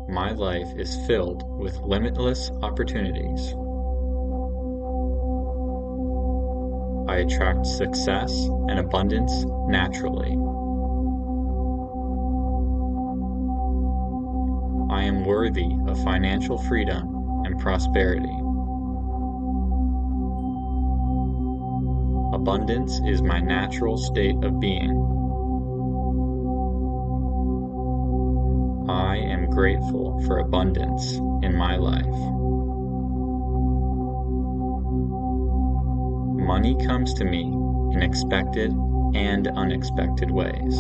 My life is filled with limitless opportunities. I attract success and abundance naturally. I am worthy of financial freedom and prosperity. Abundance is my natural state of being. I am grateful for abundance in my life. Money comes to me in expected and unexpected ways.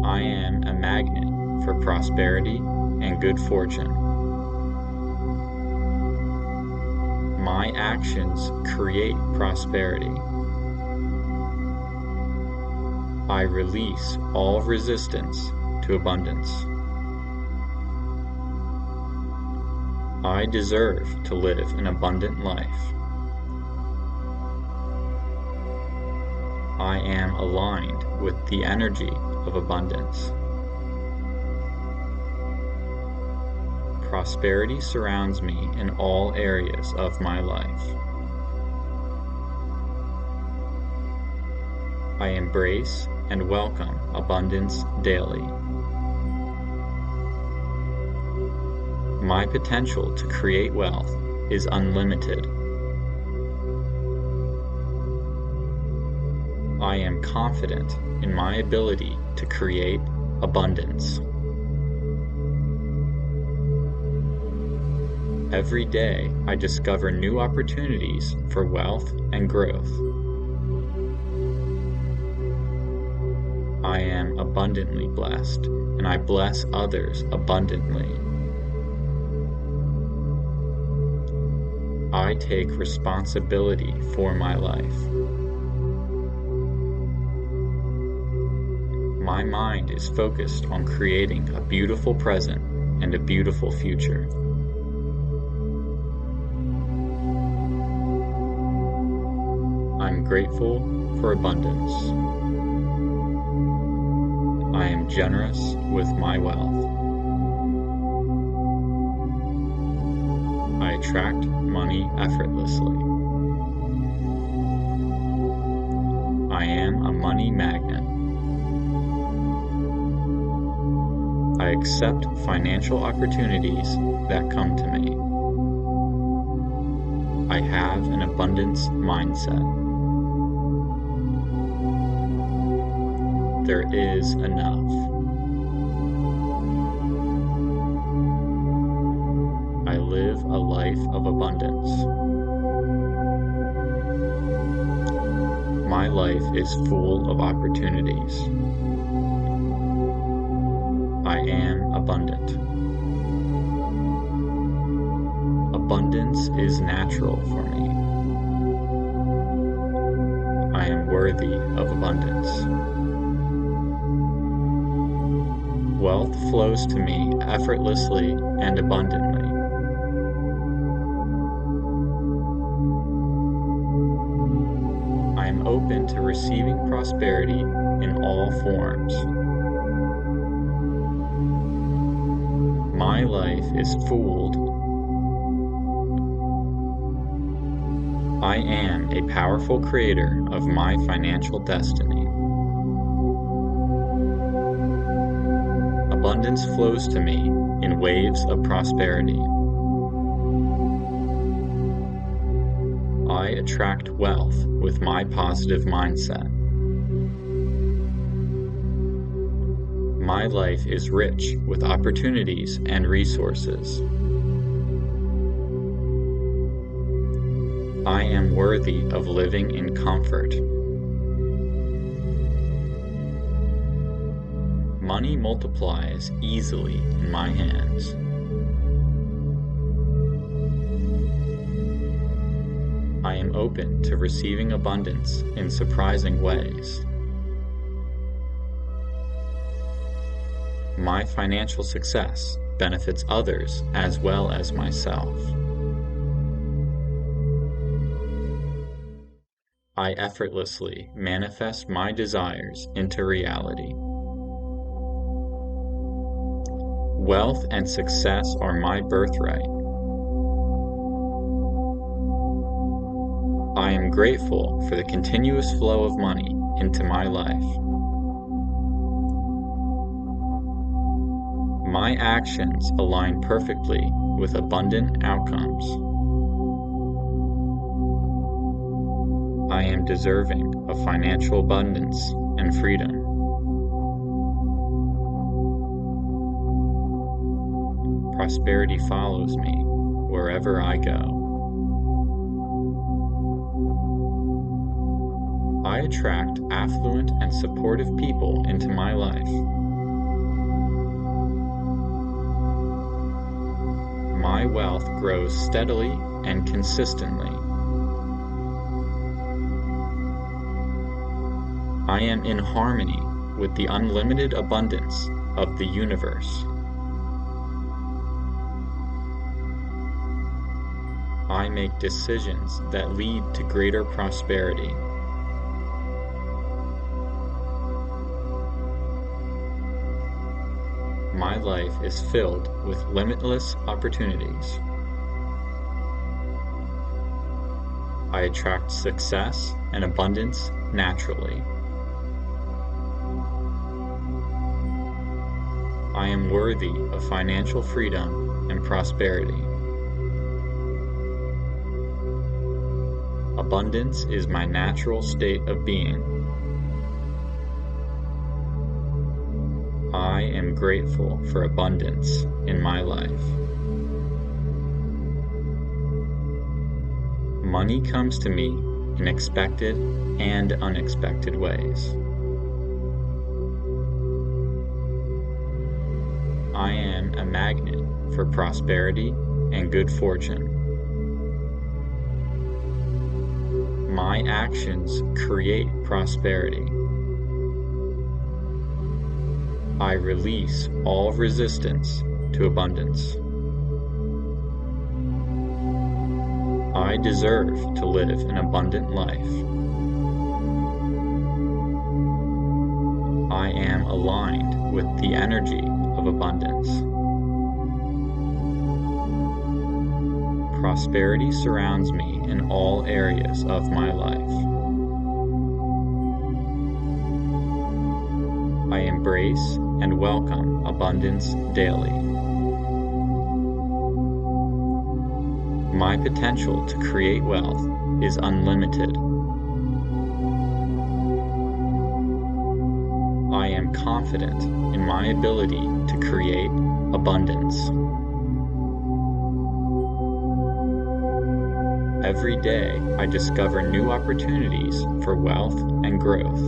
I am a magnet for prosperity and good fortune. My actions create prosperity. I release all resistance to abundance. I deserve to live an abundant life. I am aligned with the energy of abundance. Prosperity surrounds me in all areas of my life. I embrace and welcome abundance daily. My potential to create wealth is unlimited. I am confident in my ability to create abundance. Every day, I discover new opportunities for wealth and growth. I am abundantly blessed, and I bless others abundantly. I take responsibility for my life. My mind is focused on creating a beautiful present and a beautiful future. I'm grateful for abundance. I am generous with my wealth. I attract money effortlessly. I am a money magnet. I accept financial opportunities that come to me. I have an abundance mindset. There is enough. I live a life of abundance. My life is full of opportunities. I am abundant. Abundance is natural for me. I am worthy of abundance. Wealth flows to me effortlessly and abundantly. I am open to receiving prosperity in all forms. My life is fooled. I am a powerful creator of my financial destiny. Abundance flows to me in waves of prosperity. I attract wealth with my positive mindset. My life is rich with opportunities and resources. I am worthy of living in comfort. Money multiplies easily in my hands. I am open to receiving abundance in surprising ways. My financial success benefits others as well as myself. I effortlessly manifest my desires into reality. Wealth and success are my birthright. I am grateful for the continuous flow of money into my life. My actions align perfectly with abundant outcomes. I am deserving of financial abundance and freedom. Prosperity follows me wherever I go. I attract affluent and supportive people into my life. My wealth grows steadily and consistently. I am in harmony with the unlimited abundance of the universe. I make decisions that lead to greater prosperity. My life is filled with limitless opportunities. I attract success and abundance naturally. I am worthy of financial freedom and prosperity. Abundance is my natural state of being. I am grateful for abundance in my life. Money comes to me in expected and unexpected ways. I am a magnet for prosperity and good fortune. My actions create prosperity. I release all resistance to abundance. I deserve to live an abundant life. I am aligned with the energy of abundance. Prosperity surrounds me in all areas of my life. I embrace and welcome abundance daily. My potential to create wealth is unlimited. I am confident in my ability to create abundance. Every day, I discover new opportunities for wealth and growth.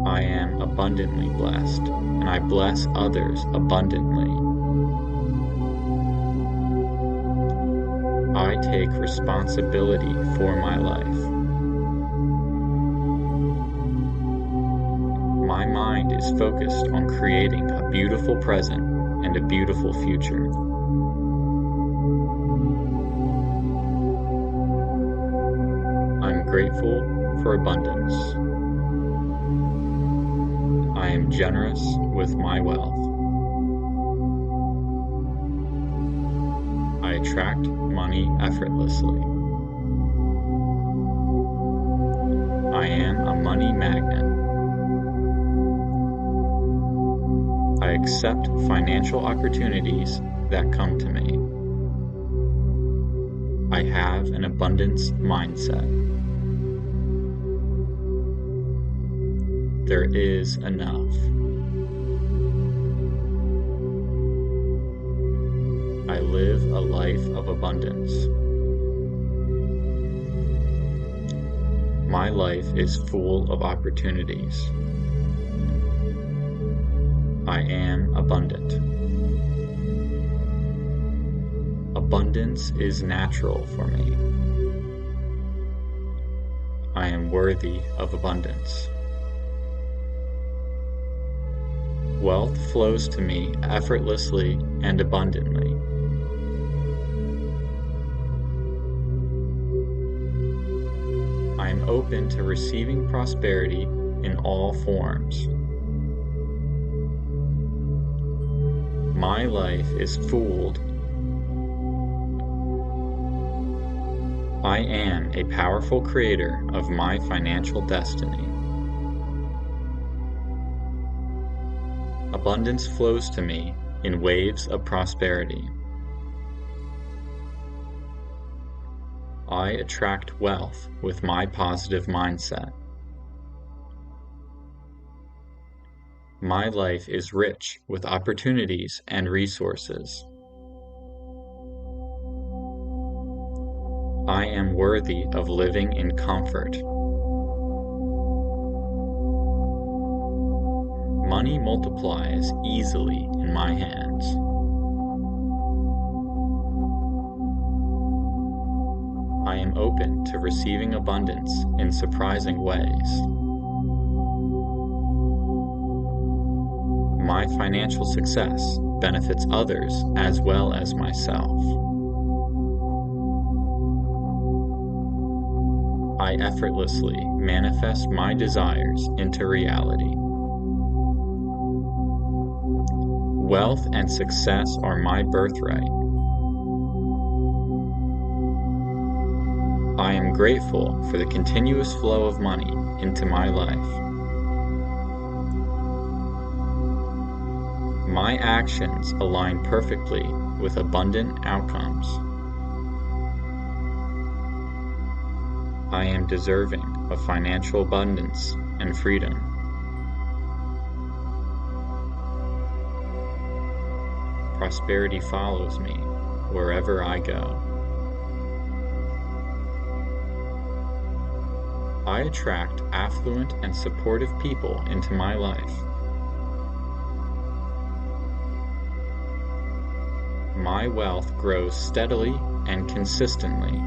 I am abundantly blessed, and I bless others abundantly. I take responsibility for my life. My mind is focused on creating a beautiful present and a beautiful future. I'm grateful for abundance. I am generous with my wealth. I attract money effortlessly. I am a money magnet. I accept financial opportunities that come to me. I have an abundance mindset. There is enough. I live a life of abundance. My life is full of opportunities. I am abundant. Abundance is natural for me. I am worthy of abundance. Wealth flows to me effortlessly and abundantly. I am open to receiving prosperity in all forms. My life is fooled. I am a powerful creator of my financial destiny. Abundance flows to me in waves of prosperity. I attract wealth with my positive mindset. My life is rich with opportunities and resources. I am worthy of living in comfort. Money multiplies easily in my hands. I am open to receiving abundance in surprising ways. My financial success benefits others as well as myself. I effortlessly manifest my desires into reality. Wealth and success are my birthright. I am grateful for the continuous flow of money into my life. My actions align perfectly with abundant outcomes. I am deserving of financial abundance and freedom. Prosperity follows me wherever I go. I attract affluent and supportive people into my life. My wealth grows steadily and consistently.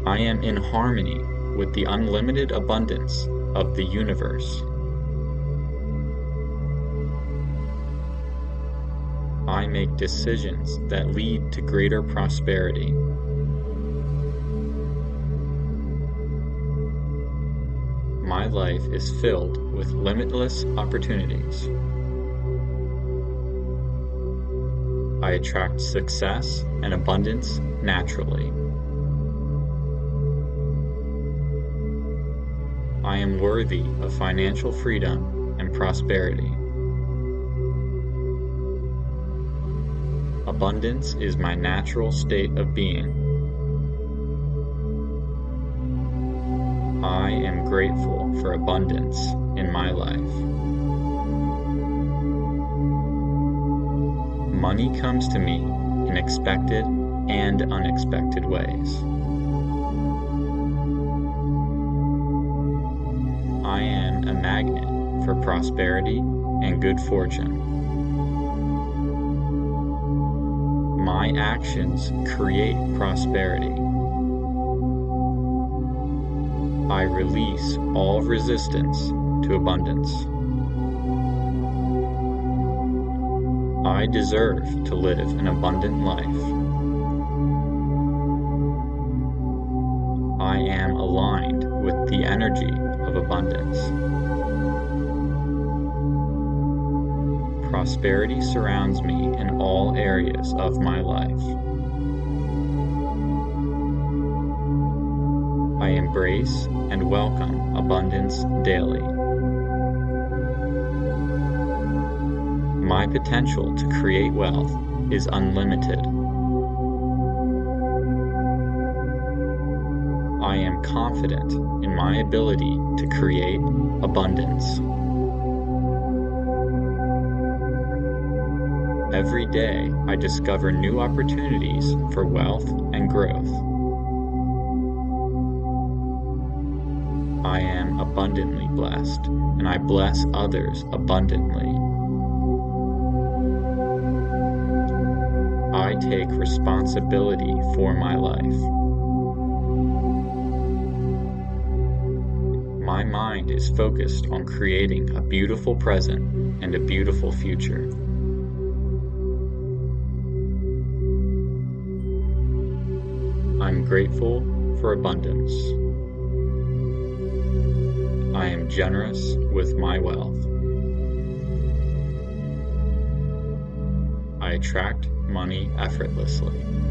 I am in harmony with the unlimited abundance of the universe. I make decisions that lead to greater prosperity. My life is filled with limitless opportunities. I attract success and abundance naturally. I am worthy of financial freedom and prosperity. Abundance is my natural state of being. I am grateful for abundance in my life. Money comes to me in expected and unexpected ways. I am a magnet for prosperity and good fortune. My actions create prosperity. I release all resistance to abundance. I deserve to live an abundant life. I am aligned with the energy of abundance. Prosperity surrounds me in all areas of my life. I embrace and welcome abundance daily. My potential to create wealth is unlimited. I am confident in my ability to create abundance. Every day, I discover new opportunities for wealth and growth. I am abundantly blessed, and I bless others abundantly. I take responsibility for my life. My mind is focused on creating a beautiful present and a beautiful future. I'm grateful for abundance. I am generous with my wealth. attract money effortlessly.